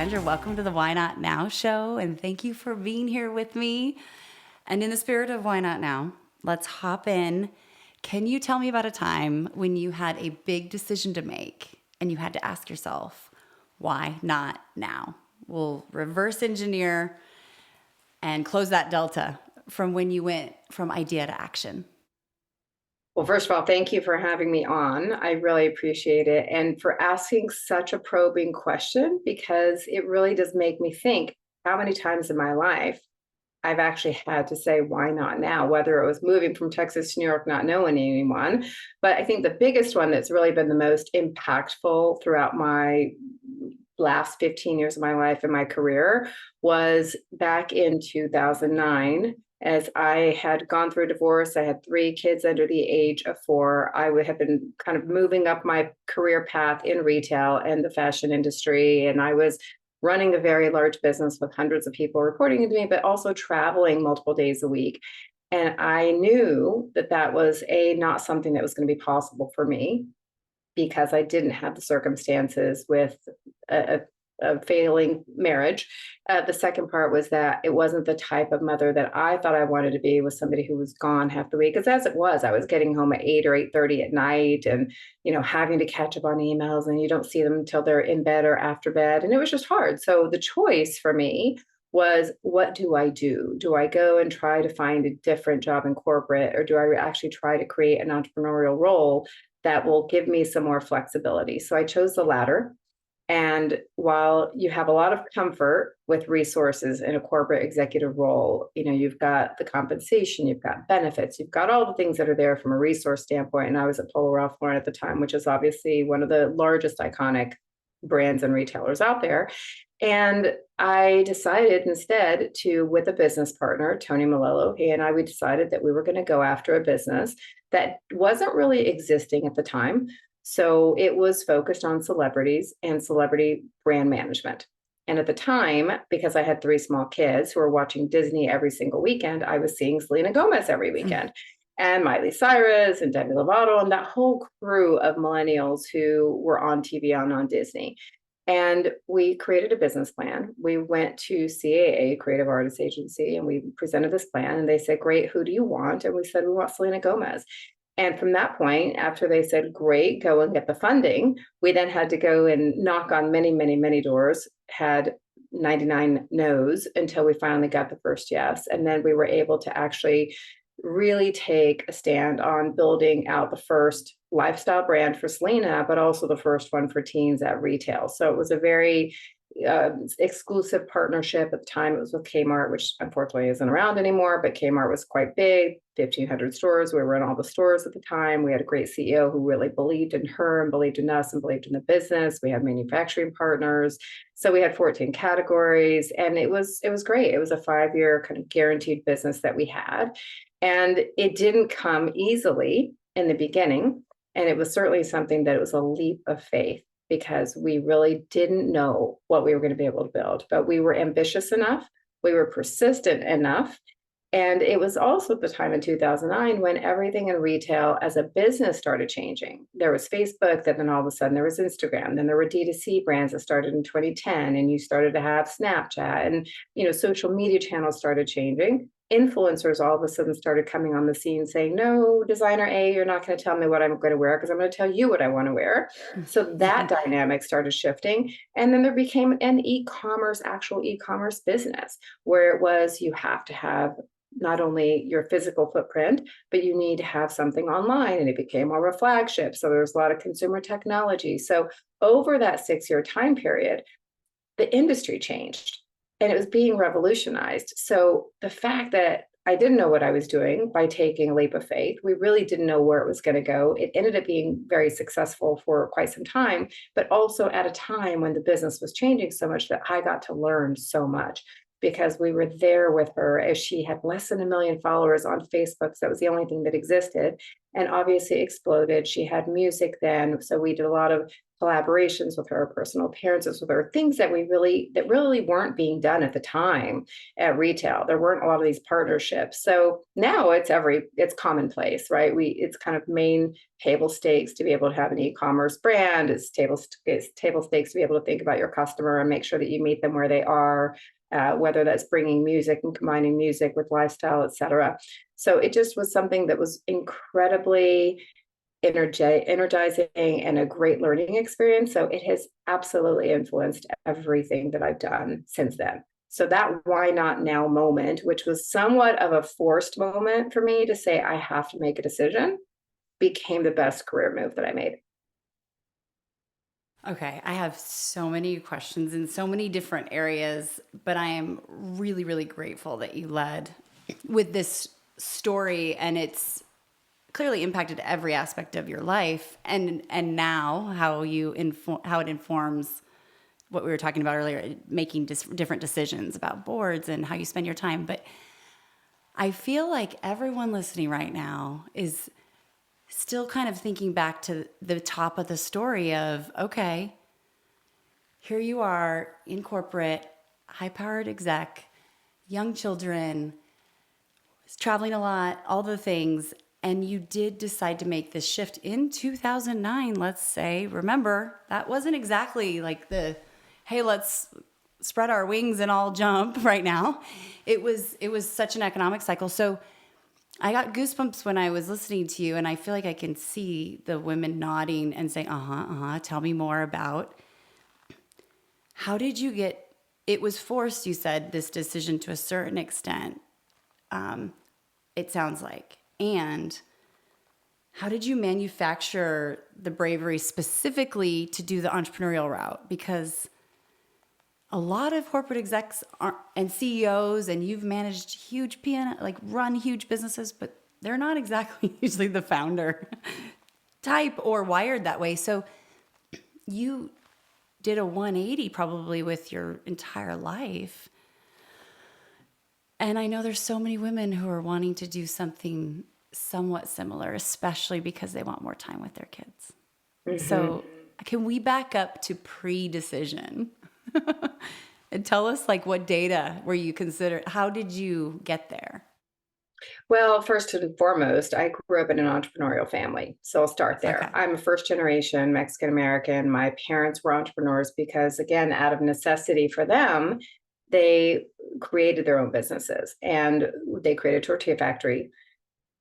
Sandra. Welcome to the Why Not Now show, and thank you for being here with me. And in the spirit of Why Not Now, let's hop in. Can you tell me about a time when you had a big decision to make and you had to ask yourself, why not now? We'll reverse engineer and close that delta from when you went from idea to action. Well, first of all, thank you for having me on. I really appreciate it. And for asking such a probing question, because it really does make me think how many times in my life I've actually had to say, why not now? Whether it was moving from Texas to New York, not knowing anyone. But I think the biggest one that's really been the most impactful throughout my last 15 years of my life and my career was back in 2009. As I had gone through a divorce, I had 3 kids under the age of 4. I would have been kind of moving up my career path in retail and the fashion industry. And I was running a very large business with hundreds of people reporting to me, but also traveling multiple days a week. And I knew that that was not something that was going to be possible for me because I didn't have the circumstances with a failing marriage. The second part was that it wasn't the type of mother that I thought I wanted to be, was somebody who was gone half the week. Because as it was, I was getting home at 8 or 8:30 at night, and having to catch up on emails, and you don't see them until they're in bed or after bed, and it was just hard. So the choice for me was, what do I do? Do I go and try to find a different job in corporate, or do I actually try to create an entrepreneurial role that will give me some more flexibility? So I chose the latter. And while you have a lot of comfort with resources in a corporate executive role, you've got the compensation, you've got benefits, you've got all the things that are there from a resource standpoint. And I was at Polo Ralph Lauren at the time, which is obviously one of the largest iconic brands and retailers out there. And I decided instead to, with a business partner, Tony Malello, he and I, we decided that we were going to go after a business that wasn't really existing at the time. So it was focused on celebrities and celebrity brand management. And at the time, because I had 3 small kids who were watching Disney every single weekend, I was seeing Selena Gomez every weekend, and Miley Cyrus and Demi Lovato and that whole crew of millennials who were on TV on Disney. And we created a business plan. We went to CAA, Creative Artists Agency, and we presented this plan. And they said, great, who do you want? And we said, we want Selena Gomez. And from that point, after they said, great, go and get the funding, we then had to go and knock on many, many, many doors, had 99 no's until we finally got the first yes. And then we were able to actually really take a stand on building out the first lifestyle brand for Selena, but also the first one for teens at retail. So it was a very exclusive partnership. At the time, it was with Kmart, which unfortunately isn't around anymore, but Kmart was quite big, 1,500 stores. We were in all the stores at the time. We had a great CEO who really believed in her and believed in us and believed in the business. We had manufacturing partners. So we had 14 categories, and it was great. It was a 5-year kind of guaranteed business that we had. And it didn't come easily in the beginning. And it was certainly something that it was a leap of faith, because we really didn't know what we were going to be able to build, but we were ambitious enough, we were persistent enough. And it was also the time in 2009 when everything in retail as a business started changing. There was Facebook, then all of a sudden there was Instagram, then there were D2C brands that started in 2010, and you started to have Snapchat, and social media channels started changing. Influencers all of a sudden started coming on the scene saying, no, designer A, you're not going to tell me what I'm going to wear, because I'm going to tell you what I want to wear. So that dynamic started shifting. And then there became an actual e-commerce business, where it was, you have to have not only your physical footprint, but you need to have something online. And it became more of a flagship. So there's a lot of consumer technology. So over that 6-year time period, the industry changed. And it was being revolutionized. So the fact that I didn't know what I was doing by taking a leap of faith, we really didn't know where it was going to go. It ended up being very successful for quite some time, but also at a time when the business was changing so much that I got to learn so much, because we were there with her as she had less than 1 million followers on Facebook. So that was the only thing that existed, and obviously exploded. She had music then. So we did a lot of collaborations with her, personal appearances with her, things that really weren't being done at the time at retail. There weren't a lot of these partnerships. So now it's commonplace, right? It's kind of main table stakes to be able to have an e-commerce brand. It's table stakes to be able to think about your customer and make sure that you meet them where they are, whether that's bringing music and combining music with lifestyle, et cetera. So it just was something that was incredibly energizing and a great learning experience. So it has absolutely influenced everything that I've done since then. So that why not now moment, which was somewhat of a forced moment for me to say, I have to make a decision, became the best career move that I made. Okay, I have so many questions in so many different areas, but I am really, really grateful that you led with this story, and it's clearly impacted every aspect of your life, and now how it informs what we were talking about earlier, making different decisions about boards and how you spend your time. But I feel like everyone listening right now is still kind of thinking back to the top of the story of, okay, here you are in corporate, high-powered exec, young children, traveling a lot, all the things, and you did decide to make this shift in 2009, let's say. Remember, that wasn't exactly like hey, let's spread our wings and all jump right now. It was such an economic cycle. So I got goosebumps when I was listening to you, and I feel like I can see the women nodding and saying, tell me more about how did you it was forced, you said, this decision to a certain extent, it sounds like. And how did you manufacture the bravery specifically to do the entrepreneurial route? Because a lot of corporate execs and CEOs, and you've managed huge run huge businesses, but they're not exactly usually the founder type or wired that way. So you did a 180 probably with your entire life. And I know there's so many women who are wanting to do something somewhat similar, especially because they want more time with their kids. Mm-hmm. So can we back up to pre-decision and tell us what data were you considered? How did you get there? Well, first and foremost, I grew up in an entrepreneurial family. So I'll start there. Okay. I'm a first generation Mexican American. My parents were entrepreneurs because, again, out of necessity for them, they created their own businesses and they created a tortilla factory.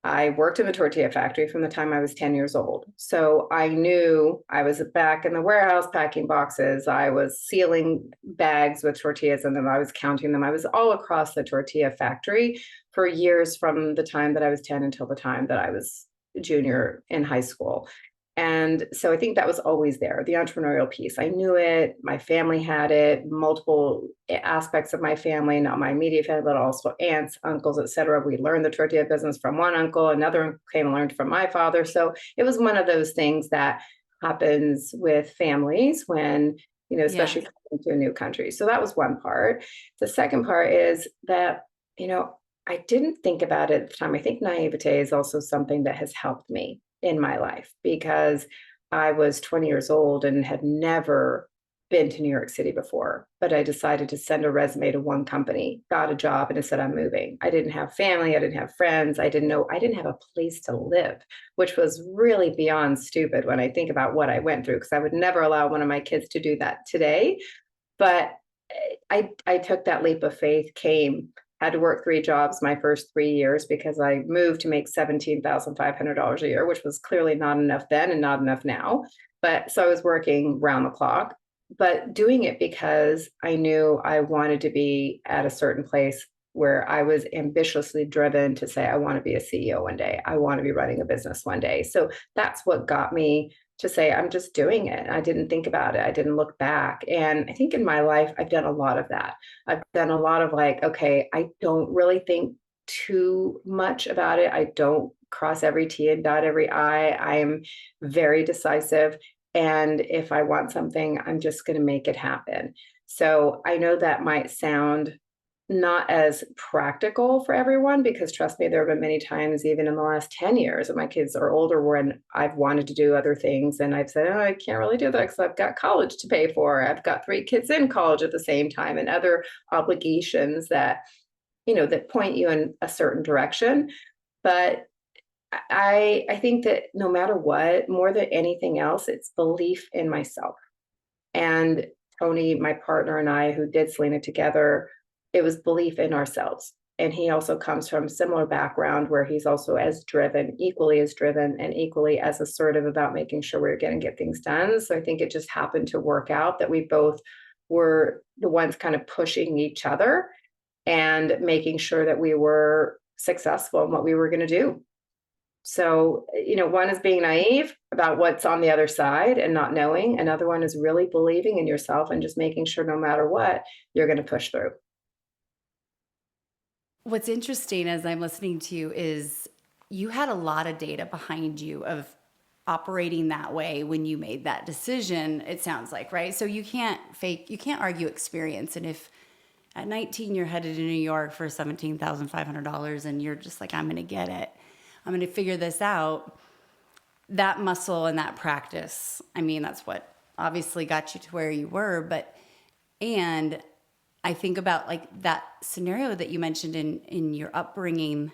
I worked in the tortilla factory from the time I was 10 years old. So I knew I was back in the warehouse packing boxes. I was sealing bags with tortillas and then I was counting them. I was all across the tortilla factory for years from the time that I was 10 until the time that I was a junior in high school. And so I think that was always there, the entrepreneurial piece. I knew it. My family had it, multiple aspects of my family, not my immediate family, but also aunts, uncles, et cetera. We learned the tortilla business from one uncle, another came and learned from my father. So it was one of those things that happens with families when, especially coming to a new country. So that was one part. The second part is that, I didn't think about it at the time. I think naivete is also something that has helped me in my life because I was 20 years old and had never been to New York City before, but I decided to send a resume to one company, got a job, and it said, I'm moving. I didn't have family. I didn't have friends. I didn't have a place to live, which was really beyond stupid when I think about what I went through, because I would never allow one of my kids to do that today. But I took that leap of faith, had to work 3 jobs my first 3 years because I moved to make $17,500 a year, which was clearly not enough then and not enough now. But so I was working round the clock, but doing it because I knew I wanted to be at a certain place where I was ambitiously driven to say, I want to be a CEO one day. I want to be running a business one day. So that's what got me to say, I'm just doing it. I didn't think about it. I didn't look back. And I think in my life, I've done a lot of that. I've done a lot of okay, I don't really think too much about it. I don't cross every T and dot every I. I am very decisive. And if I want something, I'm just going to make it happen. So I know that might sound not as practical for everyone, because trust me, there have been many times, even in the last 10 years, and my kids are older, when I've wanted to do other things and I've said, oh, I can't really do that because I've got college to pay for. I've got 3 kids in college at the same time and other obligations that, that point you in a certain direction. But I think that no matter what, more than anything else, it's belief in myself. And Tony, my partner, and I, who did Selena together, it was belief in ourselves. And he also comes from a similar background where he's also as driven, equally as driven, and equally as assertive about making sure we we're going to get things done. So I think it just happened to work out that we both were the ones kind of pushing each other and making sure that we were successful in what we were going to do. So, one is being naive about what's on the other side and not knowing. Another one is really believing in yourself and just making sure no matter what, you're going to push through. What's interesting as I'm listening to you is you had a lot of data behind you of operating that way when you made that decision, it sounds like, right? So you can't argue experience. And if at 19 you're headed to New York for $17,500 and you're just like, I'm going to get it, I'm going to figure this out, that muscle and that practice, I mean, that's what obviously got you to where you were. And I think about like that scenario that you mentioned in your upbringing,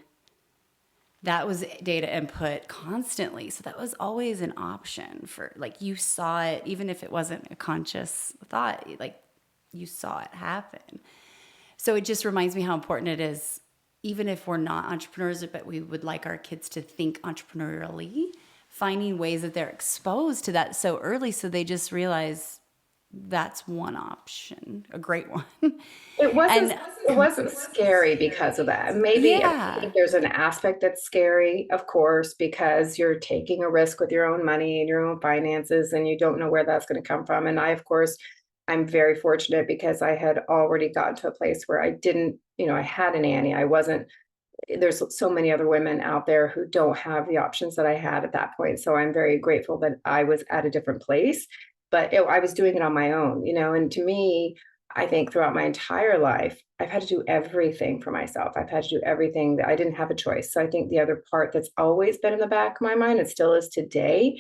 that was data input constantly. So that was always an option for, like, you saw it, even if it wasn't a conscious thought, like you saw it happen. So it just reminds me how important it is, even if we're not entrepreneurs, but we would like our kids to think entrepreneurially, finding ways that they're exposed to that so early so they just realize that's one option, a great one. It wasn't And it wasn't scary because of that. Maybe I yeah, think there's an aspect that's scary, of course, because you're taking a risk with your own money and your own finances, and you don't know where that's going to come from. And I, of course, I'm very fortunate because I had already gotten to a place where I didn't, I had a nanny. I wasn't, there's so many other women out there who don't have the options that I had at that point. So I'm very grateful that I was at a different place, but I was doing it on my own, and to me, I think throughout my entire life, I've had to do everything for myself. I've had to do everything that I didn't have a choice. So I think the other part that's always been in the back of my mind, and still is today,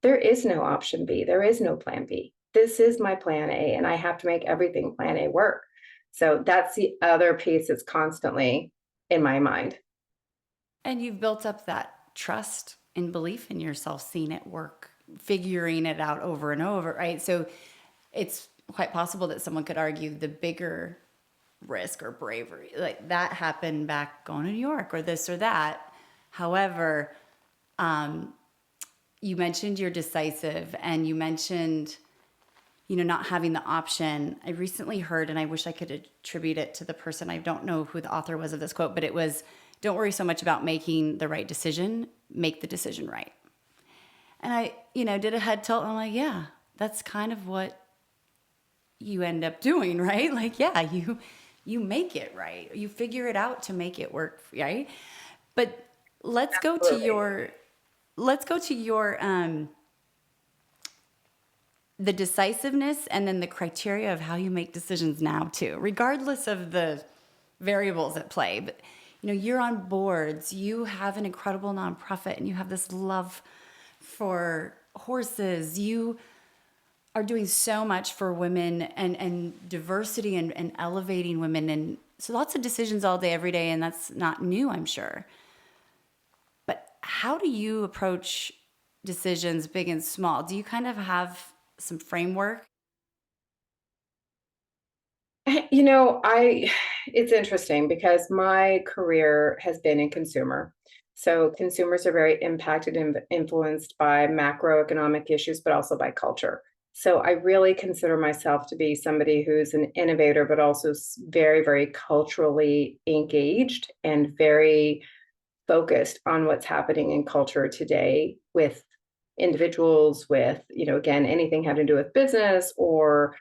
there is no option B. There is no plan B. This is my plan A, and I have to make everything plan A work. So that's the other piece that's constantly in my mind. and you've built up that trust and belief in yourself, seeing it work, figuring it out over and over, right? So it's quite possible that someone could argue the bigger risk or bravery, like that happened back going to New York or this or that. However, you mentioned you're decisive and you mentioned, not having the option. I recently heard, and I wish I could attribute it to the person, I don't know who the author was of this quote, but it was, don't worry so much about making the right decision, make the decision right. And I, did a head tilt and I'm like, yeah, that's kind of what you end up doing, right? Like, yeah, you make it right. You figure it out to make it work, right? But let's go to Absolutely. your the decisiveness and then the criteria of how you make decisions now too, regardless of the variables at play. But you're on boards, you have an incredible nonprofit, and you have this love for horses. You are doing so much for women and diversity and elevating women. And so lots of decisions all day, every day, and that's not new, I'm sure. But how do you approach decisions, big and small? Do you kind of have some framework? I it's interesting because my career has been in consumer. So consumers are very impacted and influenced by macroeconomic issues, but also by culture. So I really consider myself to be somebody who's an innovator, but also very, very culturally engaged and very focused on what's happening in culture today with individuals, with, again, anything having to do with business or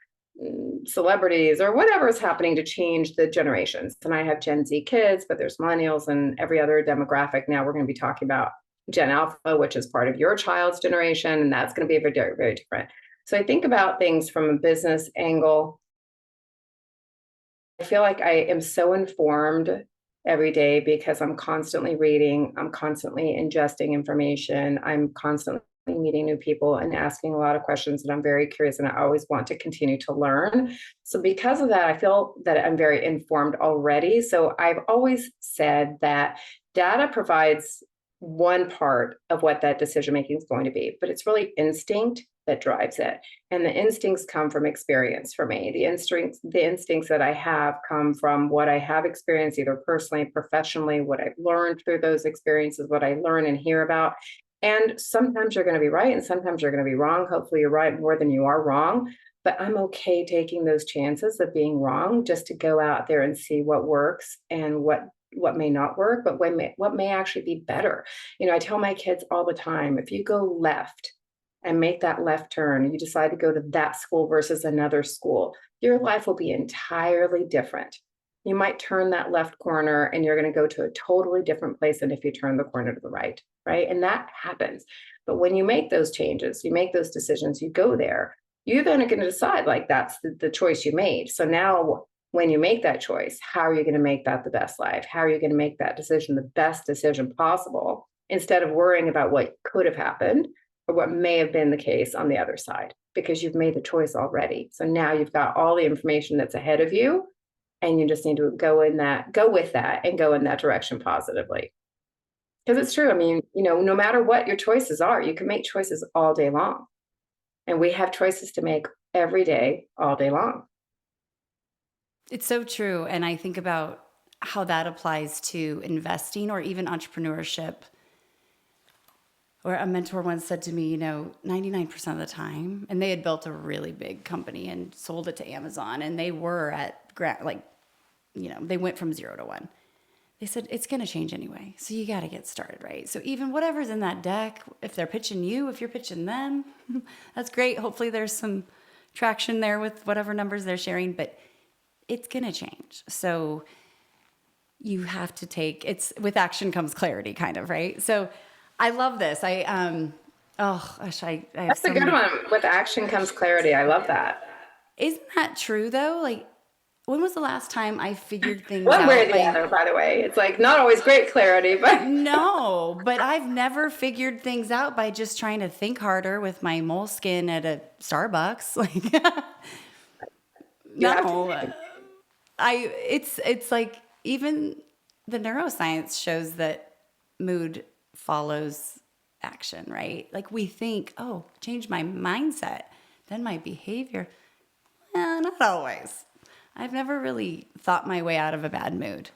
celebrities or whatever is happening to change the generations. And I have Gen Z kids, but there's millennials and every other demographic. Now we're going to be talking about Gen Alpha, which is part of your child's generation, and that's going to be very, very different. So I think about things from a business angle, feel like I am so informed every day because I'm constantly reading, I'm constantly ingesting information, I'm constantly meeting new people and asking a lot of questions, and I'm very curious and I always want to continue to learn. So because of that, I feel that I'm very informed already. So I've always said that data provides one part of what that decision making is going to be, but it's really instinct that drives it. And the instincts come from experience for me. The instincts that I have come from what I have experienced, either personally, professionally, what I've learned through those experiences, what I learn and hear about. And sometimes you're going to be right, and sometimes you're going to be wrong. Hopefully, you're right more than you are wrong. But I'm okay taking those chances of being wrong just to go out there and see what works and what may not work, but what may actually be better. I tell my kids all the time, if you go left and make that left turn, you decide to go to that school versus another school, your life will be entirely different. You might turn that left corner and you're going to go to a totally different place than if you turn the corner to the right, right? And that happens. But when you make those changes, you make those decisions, you go there, you're then going to decide like that's the choice you made. So now when you make that choice, how are you going to make that the best life? How are you going to make that decision the best decision possible instead of worrying about what could have happened or what may have been the case on the other side, because you've made the choice already. So now you've got all the information that's ahead of you, and you just need to go with that and go in that direction positively. Because it's true. I mean, no matter what your choices are, you can make choices all day long. And we have choices to make every day, all day long. It's so true. And I think about how that applies to investing or even entrepreneurship. Or a mentor once said to me, 99% of the time, and they had built a really big company and sold it to Amazon, and they were at they went from 0 to 1. They said, it's going to change anyway. So you got to get started, right? So even whatever's in that deck, if they're pitching you, if you're pitching them, that's great. Hopefully there's some traction there with whatever numbers they're sharing, but it's going to change. So you have to it's with action comes clarity kind of, right? So I love this. I have That's a good one. With action comes clarity. I love that. Isn't that true though? Like, when was the last time I figured things One out? way or the other, by the way. It's like not always great clarity, but No, but I've never figured things out by just trying to think harder with my moleskin at a Starbucks. Like, no, it's like even the neuroscience shows that mood follows action, right? Like we think, oh, change my mindset, then my behavior. Not always. I've never really thought my way out of a bad mood.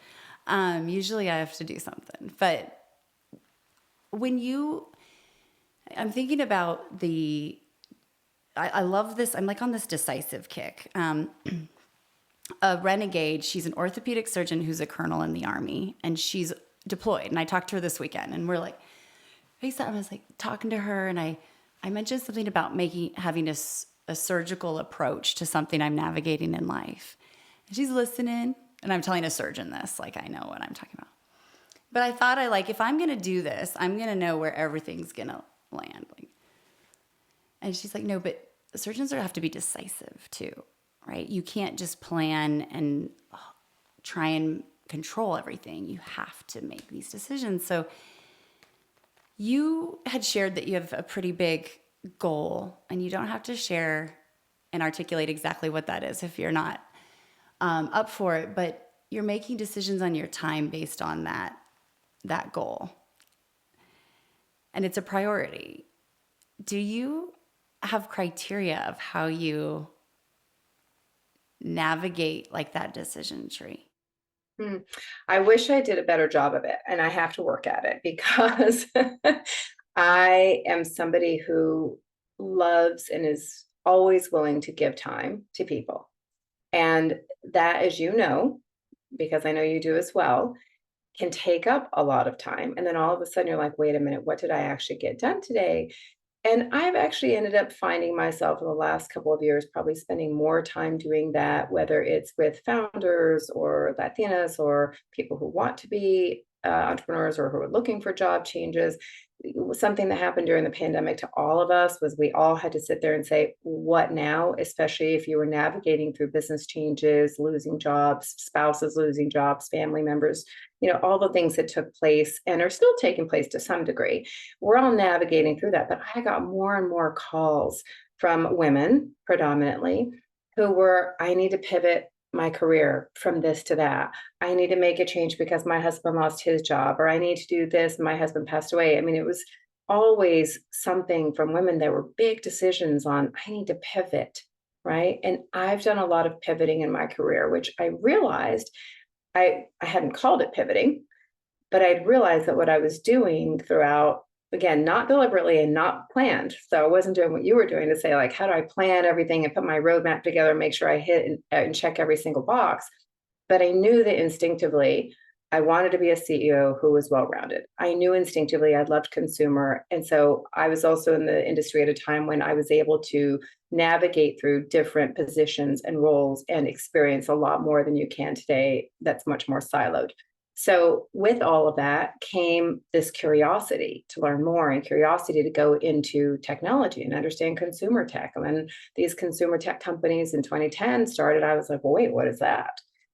Usually I have to do something. But I'm thinking about I love this. I'm like on this decisive kick. A Renegade, she's an orthopedic surgeon who's a colonel in the Army, and she's deployed. And I talked to her this weekend, and we're like, I was like talking to her, and I mentioned something about having a surgical approach to something I'm navigating in life. And she's listening, and I'm telling a surgeon this, like I know what I'm talking about. But I thought if I'm going to do this, I'm going to know where everything's going to land. And she's like, no, but surgeons have to be decisive too, right? You can't just plan and try and control everything. You have to make these decisions. So you had shared that you have a pretty big goal, and you don't have to share and articulate exactly what that is if you're not up for it, but you're making decisions on your time based on that goal. And it's a priority. Do you have criteria of how you navigate like that decision tree? I wish I did a better job of it, and I have to work at it because I am somebody who loves and is always willing to give time to people. And that, as you know, because I know you do as well, can take up a lot of time. And then all of a sudden you're like, wait a minute, what did I actually get done today? And I've actually ended up finding myself in the last couple of years probably spending more time doing that, whether it's with founders or Latinas or people who want to be entrepreneurs or who are looking for job changes. something that happened during the pandemic to all of us was we all had to sit there and say, what now? Especially if you were navigating through business changes, losing jobs, spouses losing jobs, family members, all the things that took place and are still taking place to some degree. We're all navigating through that. But I got more and more calls from women predominantly who were, I need to pivot my career from this to that. I need to make a change because my husband lost his job, or I need to do this. My husband passed away. I mean, it was always something from women that were big decisions on, I need to pivot, right? And I've done a lot of pivoting in my career, which I realized I hadn't called it pivoting, but I'd realized that what I was doing throughout, again, not deliberately and not planned. So I wasn't doing what you were doing to say, like, how do I plan everything and put my roadmap together and make sure I hit and check every single box? But I knew that instinctively I wanted to be a CEO who was well-rounded. I knew instinctively I loved consumer. And so I was also in the industry at a time when I was able to navigate through different positions and roles and experience a lot more than you can today. That's much more siloed. So with all of that came this curiosity to learn more and curiosity to go into technology and understand consumer tech. And when these consumer tech companies in 2010 started, I was like, well, wait, what is that?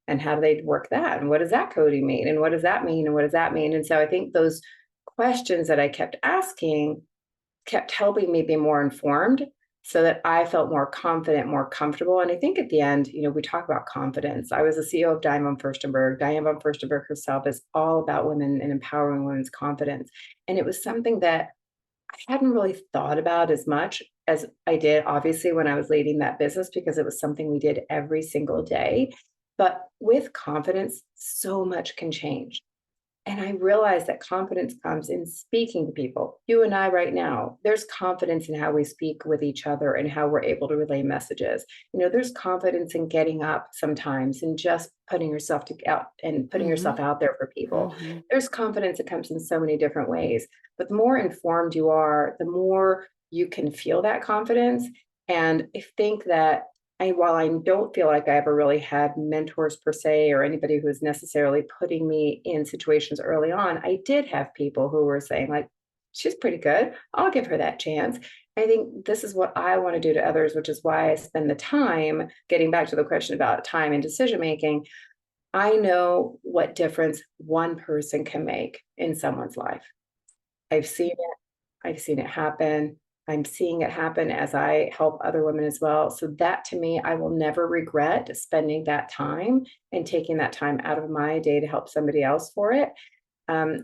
And how do they work that? And what does that coding mean? And what does that mean? And what does that mean? And so I think those questions that I kept asking kept helping me be more informed so that I felt more confident, more comfortable. And I think at the end, we talk about confidence. I was the CEO of Diane von Furstenberg. Diane von Furstenberg herself is all about women and empowering women's confidence. And it was something that I hadn't really thought about as much as I did, obviously, when I was leading that business, because it was something we did every single day. But with confidence, so much can change. And I realized that confidence comes in speaking to people. You and I right now, there's confidence in how we speak with each other and how we're able to relay messages. There's confidence in getting up sometimes and just putting yourself out and putting yourself Mm-hmm. out there for people. Mm-hmm. There's confidence that comes in so many different ways. But the more informed you are, the more you can feel that confidence. And I think that while I don't feel like I ever really had mentors per se or anybody who was necessarily putting me in situations early on, I did have people who were saying, like, she's pretty good. I'll give her that chance. I think this is what I want to do to others, which is why I spend the time getting back to the question about time and decision making. I know what difference one person can make in someone's life. I've seen it. I've seen it happen. I'm seeing it happen as I help other women as well. So that to me, I will never regret spending that time and taking that time out of my day to help somebody else for it.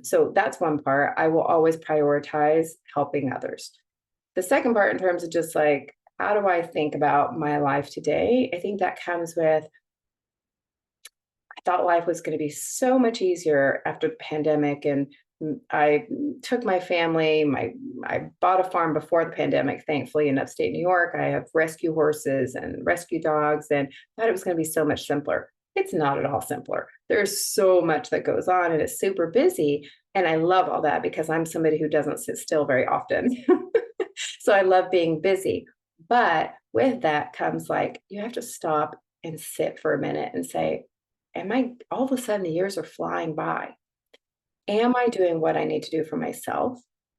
So that's one part. I will always prioritize helping others. The second part, in terms of just like, how do I think about my life today? I think that comes with, I thought life was going to be so much easier after the pandemic. And I took my family, I bought a farm before the pandemic, thankfully, in upstate New York. I have rescue horses and rescue dogs, and I thought it was going to be so much simpler. It's not at all simpler. There's so much that goes on and it's super busy. And I love all that because I'm somebody who doesn't sit still very often. So I love being busy. But with that comes like, you have to stop and sit for a minute and say, all of a sudden the years are flying by. Am I doing what I need to do for myself,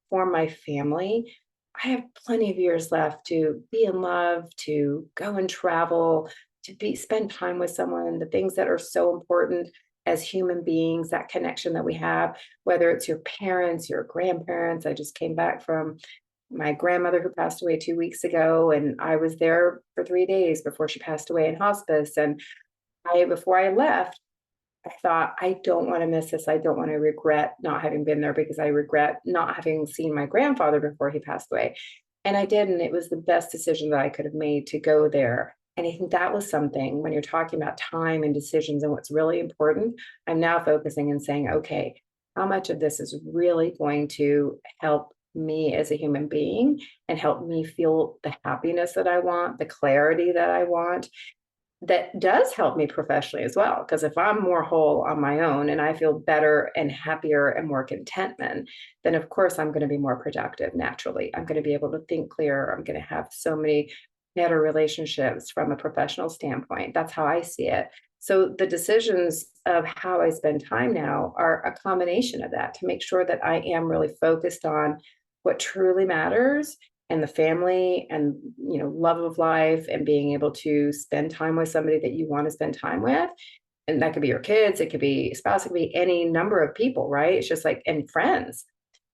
for my family? I have plenty of years left to be in love, to go and travel, to spend time with someone, the things that are so important as human beings, that connection that we have, whether it's your parents, your grandparents. I just came back from my grandmother who passed away 2 weeks ago, and I was there for 3 days before she passed away in hospice. And before I left, I thought, I don't want to miss this. I don't want to regret not having been there because I regret not having seen my grandfather before he passed away. And I did, and it was the best decision that I could have made to go there. And I think that was something when you're talking about time and decisions and what's really important. I'm now focusing and saying, okay, how much of this is really going to help me as a human being and help me feel the happiness that I want, the clarity that I want, that does help me professionally as well. Because if I'm more whole on my own and I feel better and happier and more contentment, then of course I'm going to be more productive naturally. I'm going to be able to think clearer. I'm going to have so many better relationships from a professional standpoint. That's how I see it. So the decisions of how I spend time now are a combination of that to make sure that I am really focused on what truly matters and the family and love of life and being able to spend time with somebody that you want to spend time with. And that could be your kids, it could be a spouse, it could be any number of people, right? It's just like, and friends.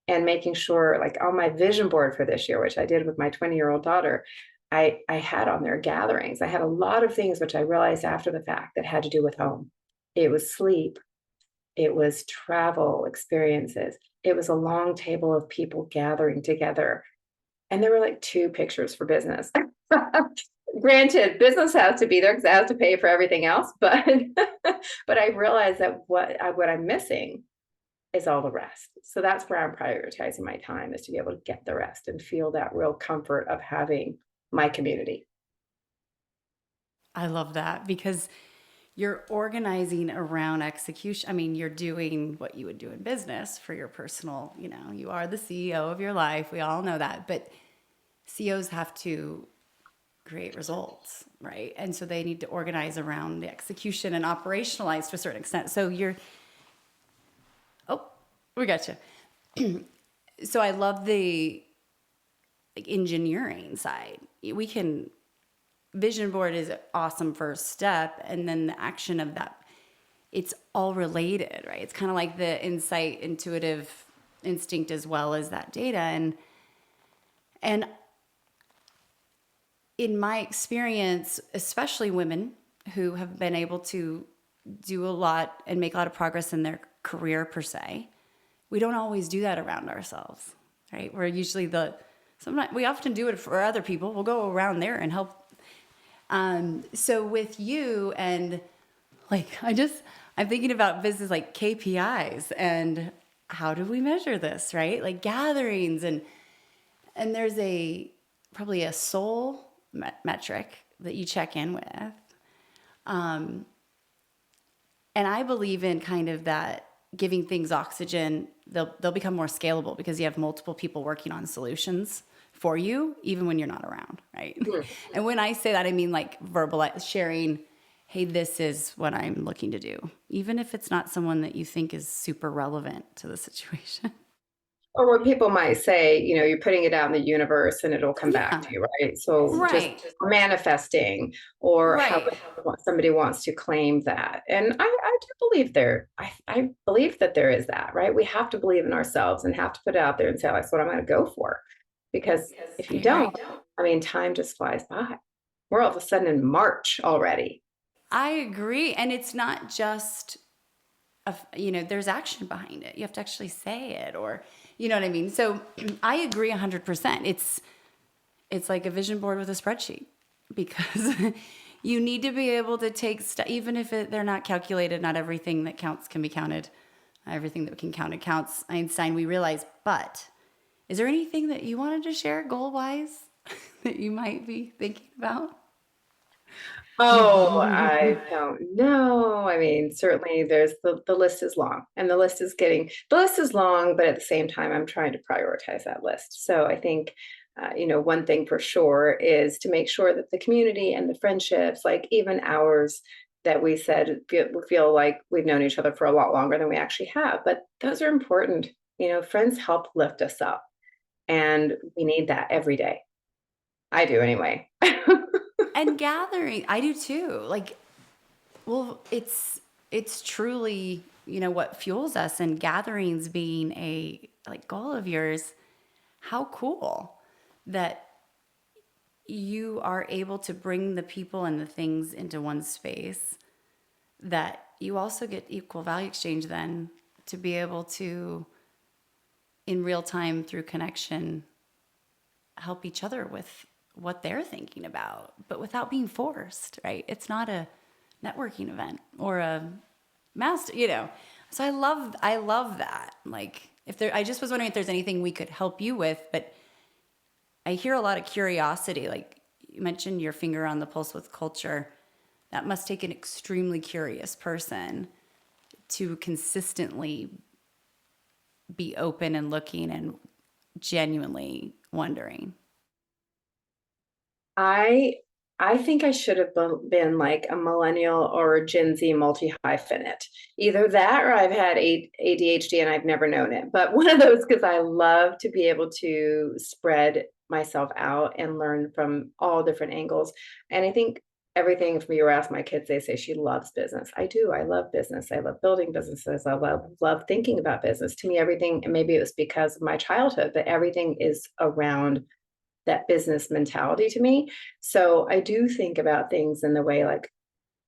And making sure, like on my vision board for this year, which I did with my 20-year-old daughter, I had on there gatherings. I had a lot of things which I realized after the fact that had to do with home. It was sleep, it was travel experiences, it was a long table of people gathering together. And there were like two pictures for business. Granted, business has to be there because I have to pay for everything else, but but I realized that what I'm missing is all the rest. So that's where I'm prioritizing my time, is to be able to get the rest and feel that real comfort of having my community. I love that because you're organizing around execution. I mean, you're doing what you would do in business for your personal, you are the CEO of your life. We all know that. But CEOs have to create results, right? And so they need to organize around the execution and operationalize to a certain extent. So oh, we got you. So I love the engineering side. Vision board is an awesome first step. And then the action of that, it's all related, right? It's kind of like the insight, intuitive instinct as well as that data. And in my experience, especially women who have been able to do a lot and make a lot of progress in their career per se, we don't always do that around ourselves, right? We're usually sometimes we often do it for other people. We'll go around there and help. So with you and I'm thinking about business like KPIs and how do we measure this, right? Like gatherings and there's probably a soul metric that you check in with. And I believe in kind of that giving things oxygen, they'll become more scalable because you have multiple people working on solutions for you, even when you're not around, right? Mm-hmm. And when I say that, I mean like verbalize, sharing, hey, this is what I'm looking to do, even if it's not someone that you think is super relevant to the situation. Or what people might say, you're putting it out in the universe and it'll come back to you, right? So just Right. manifesting, or how Right. somebody wants to claim that. And I do believe I believe that there is that, right? We have to believe in ourselves and have to put it out there and say, that's what I'm going to go for. Because if you don't, I mean, time just flies by. We're all of a sudden in March already. I agree. And it's not just, there's action behind it. You have to actually say it, or, you know what I mean? So I agree 100%. It's like a vision board with a spreadsheet, because you need to be able to take even if they're not calculated, not everything that counts can be counted. Everything that we can count, it counts. Einstein, we realize. But is there anything that you wanted to share goal-wise that you might be thinking about? Oh, I don't know. I mean, certainly there's the list is long, and the list is long, but at the same time, I'm trying to prioritize that list. So I think, one thing for sure is to make sure that the community and the friendships, like even ours, that we said feel like we've known each other for a lot longer than we actually have, but those are important. Friends help lift us up, and we need that every day. I do anyway. And gathering, I do too. Well, it's truly, what fuels us, and gatherings being a goal of yours. How cool that you are able to bring the people and the things into one space, that you also get equal value exchange then to be able to, in real time through connection, help each other with what they're thinking about, but without being forced, right? It's not a networking event or a master, So I love that. I just was wondering if there's anything we could help you with, but I hear a lot of curiosity. Like you mentioned your finger on the pulse with culture. That must take an extremely curious person to consistently be open and looking and genuinely wondering. I I think I should have been like a millennial or a Gen Z multi-hyphenate. Either that or I've had ADHD and I've never known it. But one of those, because I love to be able to spread myself out and learn from all different angles. And I think everything from you ask my kids, they say she loves business. I do. I love business. I love building businesses. I love thinking about business. To me, everything, and maybe it was because of my childhood, but everything is around that business mentality to me. So I do think about things in the way like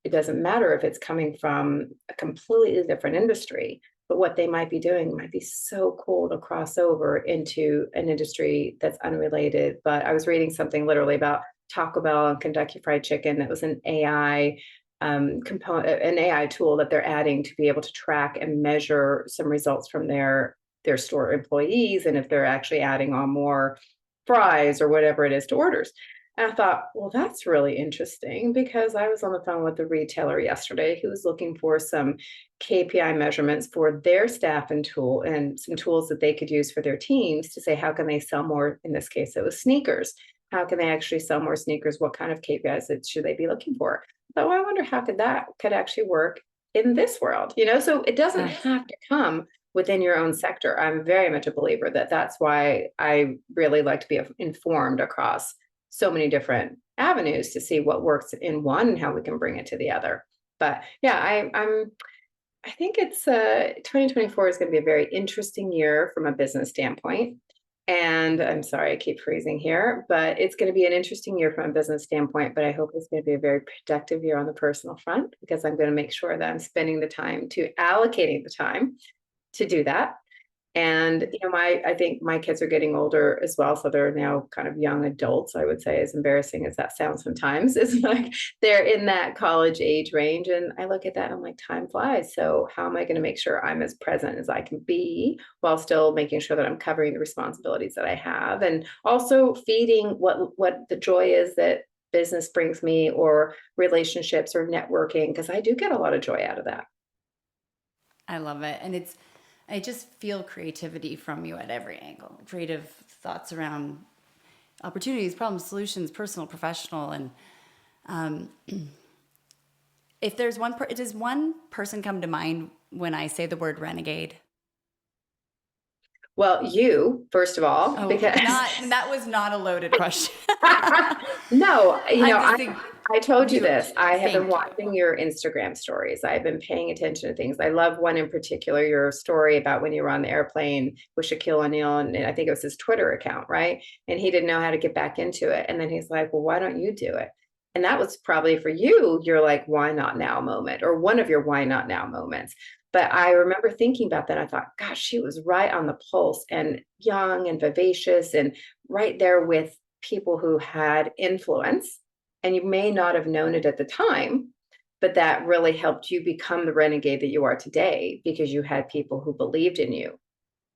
it doesn't matter if it's coming from a completely different industry, but what they might be doing might be so cool to cross over into an industry that's unrelated. But I was reading something literally about Taco Bell and Kentucky Fried Chicken that was an AI component, an AI tool that they're adding to be able to track and measure some results from their store employees, and if they're actually adding on more fries or whatever it is to orders. And I thought, well, that's really interesting because I was on the phone with the retailer yesterday who was looking for some KPI measurements for their staff and some tools that they could use for their teams to say, how can they sell more? In this case, it was sneakers. How can they actually sell more sneakers? What kind of KPIs should they be looking for? So I wonder how that could actually work in this world, so it doesn't Yes. have to come within your own sector. I'm very much a believer that that's why I really like to be informed across so many different avenues to see what works in one and how we can bring it to the other. But yeah, I think it's 2024 is going to be a very interesting year from a business standpoint. And I'm sorry, I keep freezing here, but it's going to be an interesting year from a business standpoint. But I hope it's going to be a very productive year on the personal front because I'm going to make sure that I'm spending the time to allocating the time to do that. And I think my kids are getting older as well, so they're now kind of young adults. I would say, as embarrassing as that sounds sometimes, is like they're in that college age range, and I look at that and I'm like, time flies. So how am I going to make sure I'm as present as I can be while still making sure that I'm covering the responsibilities that I have, and also feeding what the joy is that business brings me, or relationships or networking, because I do get a lot of joy out of that. I love it. And I just feel creativity from you at every angle. Creative thoughts around opportunities, problems, solutions, personal, professional. And um, if there's does one person come to mind when I say the word renegade? Well, you, first of all, Oh, because that was not a loaded question. no, I'm just saying, I told you you, this. I have been thank you. watching your Instagram stories. I've been paying attention to things. I love one in particular, your story about when you were on the airplane with Shaquille O'Neal, and I think it was his Twitter account, right? And he didn't know how to get back into it. And then he's like, well, why don't you do it? And that was probably for you, your like, why not now moment, or one of your why not now moments. But I remember thinking about that. I thought, gosh, she was right on the pulse and young and vivacious and right there with people who had influence. And you may not have known it at the time, but that really helped you become the renegade that you are today because you had people who believed in you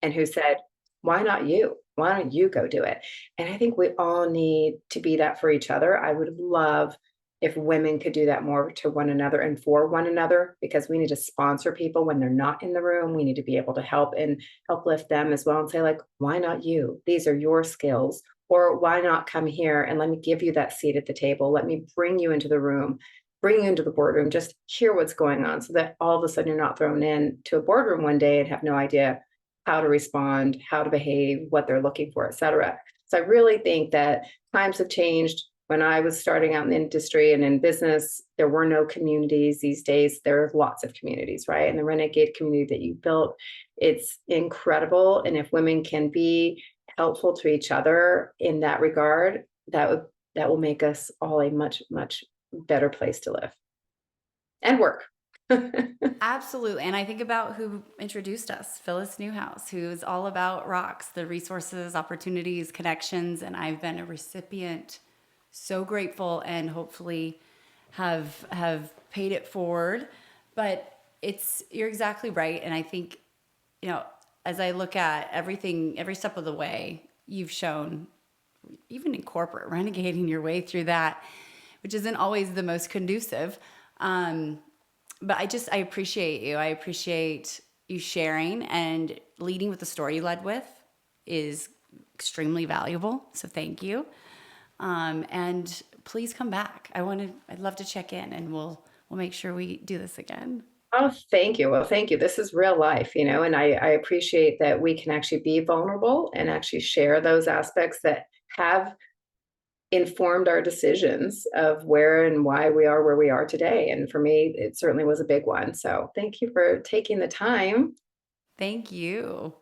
and who said, why not you? Why don't you go do it? And I think we all need to be that for each other. I would love if women could do that more to one another and for one another, because we need to sponsor people when they're not in the room. We need to be able to help and uplift them as well and say, like, why not you? These are your skills. Or why not come here and let me give you that seat at the table? Let me bring you into the room, bring you into the boardroom, just hear what's going on so that all of a sudden you're not thrown in to a boardroom one day and have no idea how to respond, how to behave, what they're looking for, et cetera. So I really think that times have changed. When I was starting out in the industry and in business, there were no communities. These days, there are lots of communities, right? And the Renegade community that you built, it's incredible. And if women can be helpful to each other in that regard, that will make us all a much, much better place to live and work. Absolutely. And I think about who introduced us, Phyllis Newhouse, who is all about rocks, the resources, opportunities, connections. And I've been a recipient, so grateful, and hopefully have paid it forward. But you're exactly right. And I think, as I look at everything, every step of the way, you've shown, even in corporate, renegading your way through that, which isn't always the most conducive. But I appreciate you. I appreciate you sharing, and leading with the story you led with is extremely valuable. So thank you. And please come back. I'd love to check in, and we'll make sure we do this again. Oh, thank you. Well, thank you. This is real life, and I appreciate that we can actually be vulnerable and actually share those aspects that have informed our decisions of where and why we are where we are today. And for me, it certainly was a big one. So thank you for taking the time. Thank you.